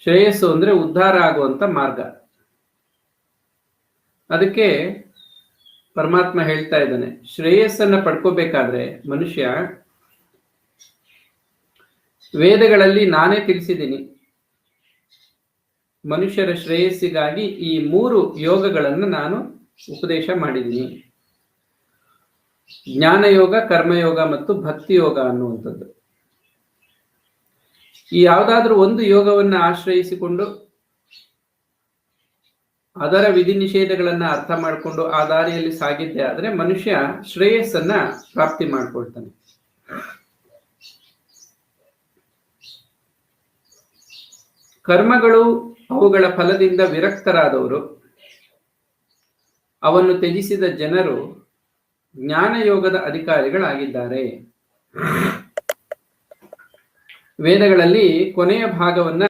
ಶ್ರೇಯಸ್ಸು ಅಂದ್ರೆ ಉದ್ಧಾರ ಆಗುವಂತ ಮಾರ್ಗ. ಅದಕ್ಕೆ ಪರಮಾತ್ಮ ಹೇಳ್ತಾ ಇದ್ದಾನೆ, ಶ್ರೇಯಸ್ಸನ್ನ ಪಡ್ಕೋಬೇಕಾದ್ರೆ ಮನುಷ್ಯ ವೇದಗಳಲ್ಲಿ ನಾನೇ ತಿಳಿಸಿದ್ದೀನಿ, ಮನುಷ್ಯರ ಶ್ರೇಯಸ್ಸಿಗಾಗಿ ಈ 3 ಯೋಗಗಳನ್ನು ನಾನು ಉಪದೇಶ ಮಾಡಿದ್ದೀನಿ. ಜ್ಞಾನಯೋಗ, ಕರ್ಮಯೋಗ ಮತ್ತು ಭಕ್ತಿ ಯೋಗ ಅನ್ನುವಂಥದ್ದು. ಈ ಯಾವುದಾದ್ರೂ ಒಂದು ಯೋಗವನ್ನ ಆಶ್ರಯಿಸಿಕೊಂಡು ಅದರ ವಿಧಿ ನಿಷೇಧಗಳನ್ನ ಅರ್ಥ ಮಾಡಿಕೊಂಡು ಆ ದಾರಿಯಲ್ಲಿ ಸಾಗಿದ್ದೆ ಆದ್ರೆ ಮನುಷ್ಯ ಶ್ರೇಯಸ್ಸನ್ನ ಪ್ರಾಪ್ತಿ ಮಾಡ್ಕೊಳ್ತಾನೆ. ಕರ್ಮಗಳು ಅವುಗಳ ಫಲದಿಂದ ವಿರಕ್ತರಾದವರು, ಅವನ್ನು ತ್ಯಜಿಸಿದ ಜನರು ಜ್ಞಾನಯೋಗದ ಅಧಿಕಾರಿಗಳಾಗಿದ್ದಾರೆ. ವೇದಗಳಲ್ಲಿ ಕೊನೆಯ ಭಾಗವನ್ನ